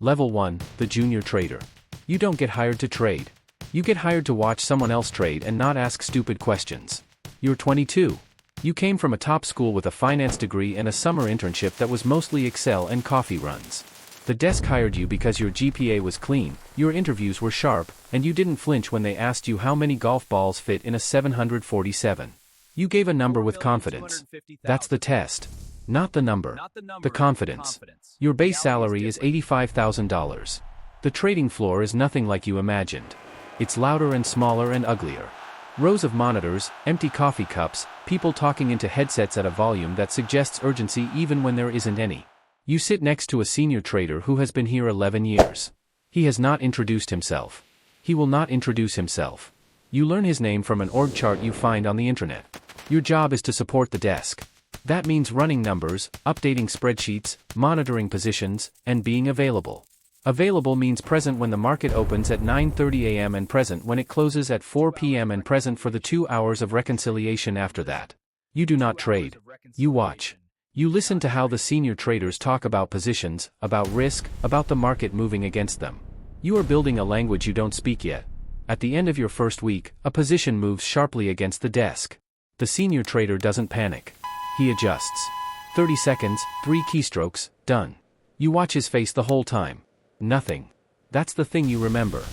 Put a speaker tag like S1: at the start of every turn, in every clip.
S1: Level 1, the Junior Trader. You don't get hired to trade. You get hired to watch someone else trade and not ask stupid questions. You're 22. You came from a top school with a finance degree and a summer internship that was mostly Excel and coffee runs. The desk hired you because your GPA was clean, your interviews were sharp, and you didn't flinch when they asked you how many golf balls fit in a 747. You gave a number with confidence. That's the test. Not the number. The confidence. Your base salary is $85,000. The trading floor is nothing like you imagined. It's louder and smaller and uglier. Rows of monitors, empty coffee cups, people talking into headsets at a volume that suggests urgency even when there isn't any. You sit next to a senior trader who has been here 11 years. He has not introduced himself. He will not introduce himself. You learn his name from an org chart you find on the internet. Your job is to support the desk. That means running numbers, updating spreadsheets, monitoring positions, and being available. Available means present when the market opens at 9:30 a.m. and present when it closes at 4 p.m. and present for the 2 hours of reconciliation after that. You do not trade. You watch. You listen to how the senior traders talk about positions, about risk, about the market moving against them. You are building a language you don't speak yet. At the end of your first week, a position moves sharply against the desk. The senior trader doesn't panic. He adjusts. 30 seconds, 3 keystrokes, done. You watch his face the whole time. Nothing. That's the thing you remember.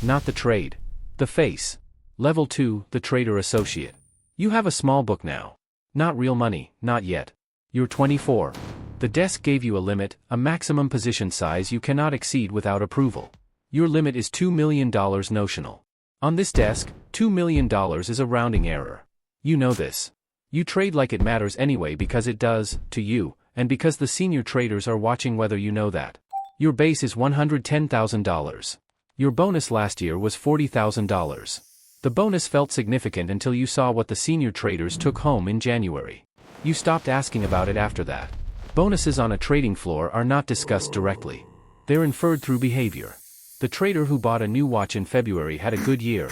S1: Not the trade. The face. Level 2, the trader associate. You have a small book now. Not real money, not yet. You're 24. The desk gave you a limit, a maximum position size you cannot exceed without approval. Your limit is $2 million notional. On this desk, $2 million is a rounding error. You know this. You trade like it matters anyway because it does, to you, and because the senior traders are watching whether you know that. Your base is $110,000. Your bonus last year was $40,000. The bonus felt significant until you saw what the senior traders took home in January. You stopped asking about it after that. Bonuses on a trading floor are not discussed directly. They're inferred through behavior. The trader who bought a new watch in February had a good year.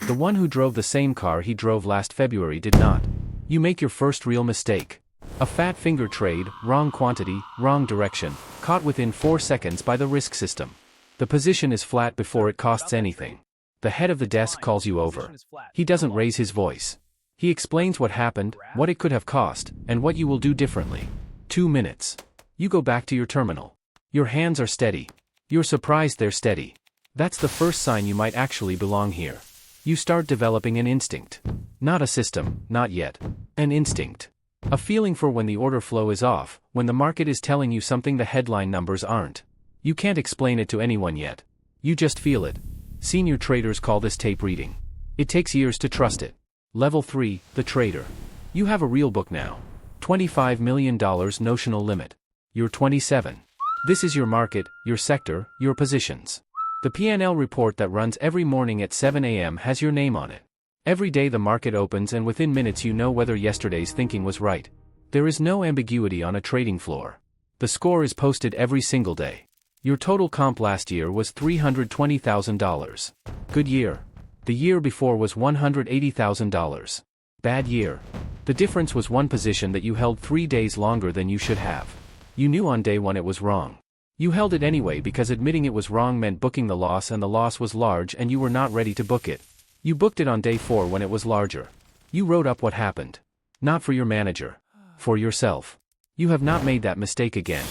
S1: The one who drove the same car he drove last February did not. You make your first real mistake. A fat finger trade, wrong quantity, wrong direction, caught within 4 seconds by the risk system. The position is flat before it costs anything. The head of the desk calls you over. He doesn't raise his voice. He explains what happened, what it could have cost, and what you will do differently. 2 minutes. You go back to your terminal. Your hands are steady. You're surprised they're steady. That's the first sign you might actually belong here. You start developing an instinct. Not a system, not yet. An instinct. A feeling for when the order flow is off, when the market is telling you something the headline numbers aren't. You can't explain it to anyone yet. You just feel it. Senior traders call this tape reading. It takes years to trust it. Level 3, the trader. You have a real book now. $25 million notional limit. You're 27. This is your market, your sector, your positions. The P&L report that runs every morning at 7 a.m. has your name on it. Every day the market opens and within minutes you know whether yesterday's thinking was right. There is no ambiguity on a trading floor. The score is posted every single day. Your total comp last year was $320,000. Good year. The year before was $180,000. Bad year. The difference was one position that you held 3 days longer than you should have. You knew on day 1 it was wrong. You held it anyway because admitting it was wrong meant booking the loss, and the loss was large and you were not ready to book it. You booked it on day 4 when it was larger. You wrote up what happened. Not for your manager. For yourself. You have not made that mistake again.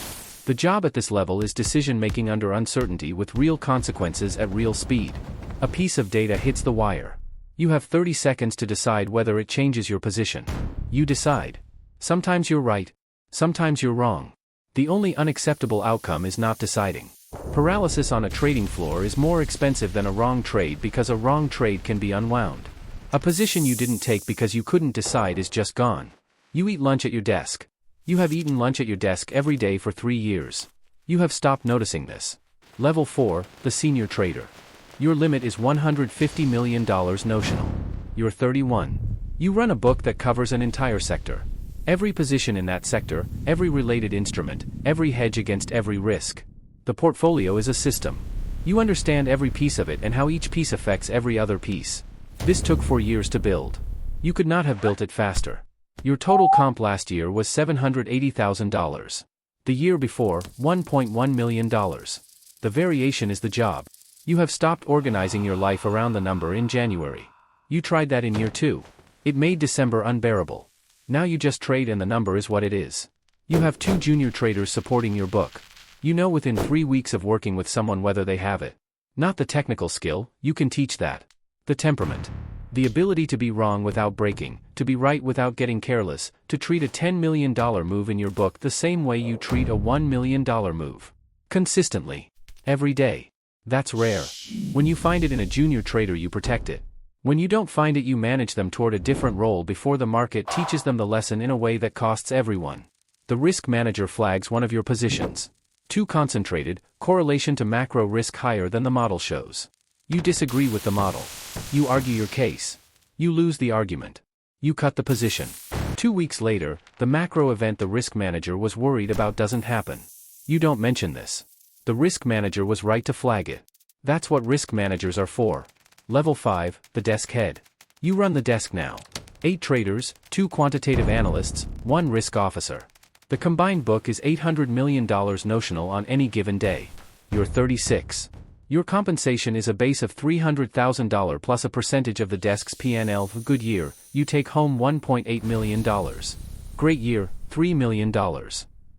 S1: The job at this level is decision-making under uncertainty with real consequences at real speed. A piece of data hits the wire. You have 30 seconds to decide whether it changes your position. You decide. Sometimes you're right. Sometimes you're wrong. The only unacceptable outcome is not deciding. Paralysis on a trading floor is more expensive than a wrong trade because a wrong trade can be unwound. A position you didn't take because you couldn't decide is just gone. You eat lunch at your desk. You have eaten lunch at your desk every day for 3 years. You have stopped noticing this. Level 4, the senior trader. Your limit is $150 million notional. You're 31. You run a book that covers an entire sector. Every position in that sector, every related instrument, every hedge against every risk. The portfolio is a system. You understand every piece of it and how each piece affects every other piece. This took 4 years to build. You could not have built it faster. Your total comp last year was $780,000. The year before, $1.1 million. The variation is the job. You have stopped organizing your life around the number in January. You tried that in year 2. It made December unbearable. Now you just trade and the number is what it is. You have 2 junior traders supporting your book. You know within 3 weeks of working with someone whether they have it. Not the technical skill, you can teach that. The temperament. The ability to be wrong without breaking, to be right without getting careless, to treat a $10 million move in your book the same way you treat a $1 million move. Consistently. Every day. That's rare. When you find it in a junior trader you protect it. When you don't find it you manage them toward a different role before the market teaches them the lesson in a way that costs everyone. The risk manager flags one of your positions. Too concentrated, correlation to macro risk higher than the model shows. You disagree with the model. You argue your case. You lose the argument. You cut the position. 2 weeks later, the macro event the risk manager was worried about doesn't happen. You don't mention this. The risk manager was right to flag it. That's what risk managers are for. Level 5, the desk head. You run the desk now. 8 traders, 2 quantitative analysts, 1 risk officer. The combined book is $800 million notional on any given day. You're 36. Your compensation is a base of $300,000 plus a percentage of the desk's P&L. Good year, you take home $1.8 million. Great year, $3 million.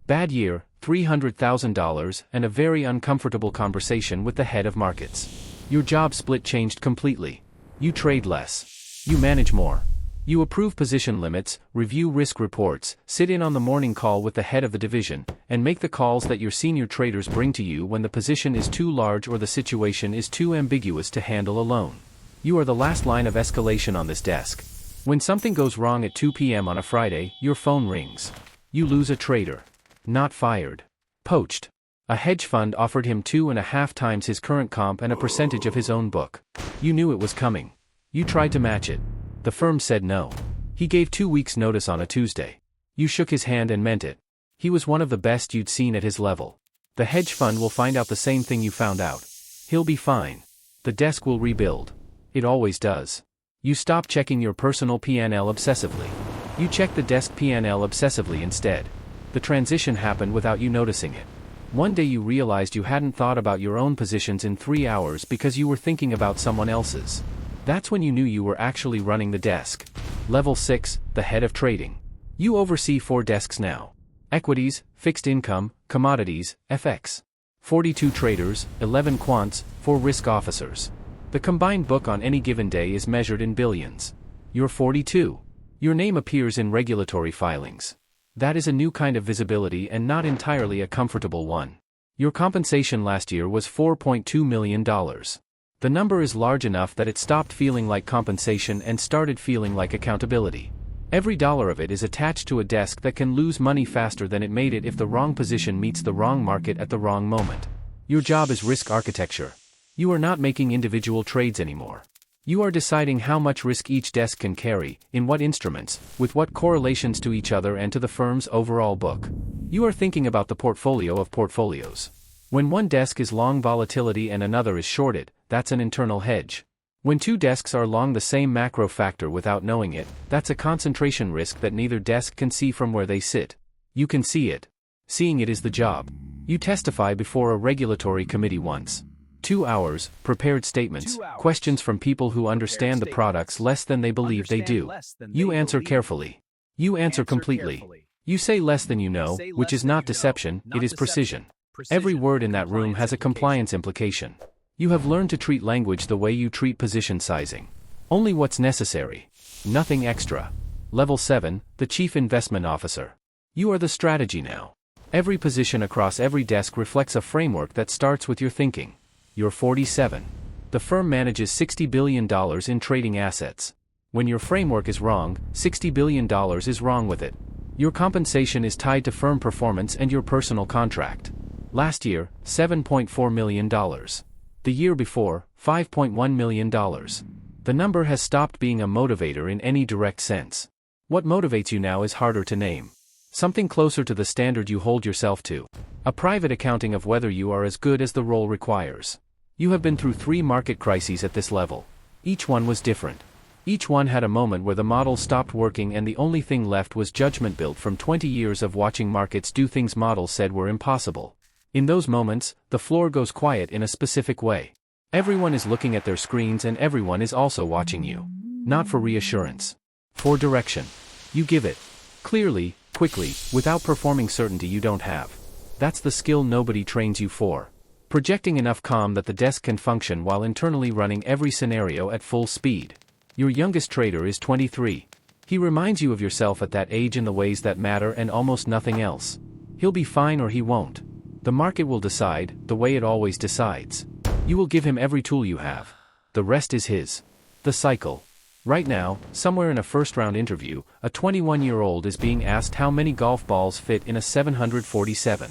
S1: Bad year, $300,000 and a very uncomfortable conversation with the head of markets. Your job split changed completely. You trade less. You manage more. You approve position limits, review risk reports, sit in on the morning call with the head of the division, and make the calls that your senior traders bring to you when the position is too large or the situation is too ambiguous to handle alone. You are the last line of escalation on this desk. When something goes wrong at 2 p.m. on a Friday, your phone rings. You lose a trader. Not fired. Poached. A hedge fund offered him 2.5 times his current comp and a percentage of his own book. You knew it was coming. You tried to match it. The firm said no. He gave 2 weeks' notice on a Tuesday. You shook his hand and meant it. He was one of the best you'd seen at his level. The hedge fund will find out the same thing you found out. He'll be fine. The desk will rebuild. It always does. You stop checking your personal P&L obsessively. You check the desk P&L obsessively instead. The transition happened without you noticing it. One day you realized you hadn't thought about your own positions in 3 hours because you were thinking about someone else's. That's when you knew you were actually running the desk. Level 6, the head of trading. You oversee 4 desks now. Equities, fixed income, commodities, FX. 42 traders, 11 quants, 4 risk officers. The combined book on any given day is measured in billions. You're 42. Your name appears in regulatory filings. That is a new kind of visibility and not entirely a comfortable one. Your compensation last year was $4.2 million. The number is large enough that it stopped feeling like compensation and started feeling like accountability. Every dollar of it is attached to a desk that can lose money faster than it made it if the wrong position meets the wrong market at the wrong moment. Your job is risk architecture. You are not making individual trades anymore. You are deciding how much risk each desk can carry, in what instruments, with what correlations to each other and to the firm's overall book. You are thinking about the portfolio of portfolios. When one desk is long volatility and another is shorted, that's an internal hedge. When 2 desks are long the same macro factor without knowing it, that's a concentration risk that neither desk can see from where they sit. You can see it. Seeing it is the job. You testify before a regulatory committee once. 2 hours, prepared statements, questions from people who understand the products less than they believe they do. You answer carefully. You answer completely. You say less than you know, which is not deception, it is precision. Every word in that room has a compliance implication. You have learned to treat language the way you treat position sizing. Only what's necessary. Nothing extra. Level 7, the Chief Investment Officer. You are the strategy now. Every position across every desk reflects a framework that starts with your thinking. You're 47. The firm manages $60 billion in trading assets. When your framework is wrong, $60 billion is wrong with it. Your compensation is tied to firm performance and your personal contract. Last year, $7.4 million. The year before, $5.1 million. The number has stopped being a motivator in any direct sense. What motivates you now is harder to name. Something closer to the standard you hold yourself to. A private accounting of whether you are as good as the role requires. You have been through 3 market crises at this level. Each one was different. Each one had a moment where the model stopped working and the only thing left was judgment built from 20 years of watching markets do things models said were impossible. In those moments, the floor goes quiet in a specific way. Everyone is looking at their screens and everyone is also watching you. Not for reassurance. For direction. You give it. Clearly, quickly, without performing certainty you don't have. That's the skill nobody trains you for. Projecting enough calm that the desk can function while internally running every scenario at full speed. Your youngest trader is 23. He reminds you of yourself at that age in the ways that matter and almost nothing else. He'll be fine or he won't. The market will decide, the way it always decides. You will give him every tool you have. The rest is his. The cycle. Right now, somewhere in a first-round interview, a 21-year-old is being asked how many golf balls fit in a 747.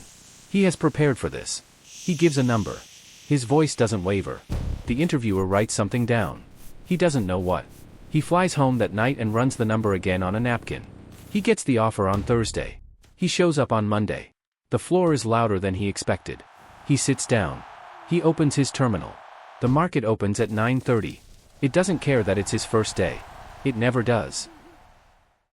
S1: He has prepared for this. He gives a number. His voice doesn't waver. The interviewer writes something down. He doesn't know what. He flies home that night and runs the number again on a napkin. He gets the offer on Thursday. He shows up on Monday. The floor is louder than he expected. He sits down. He opens his terminal. The market opens at 9:30. It doesn't care that it's his first day. It never does.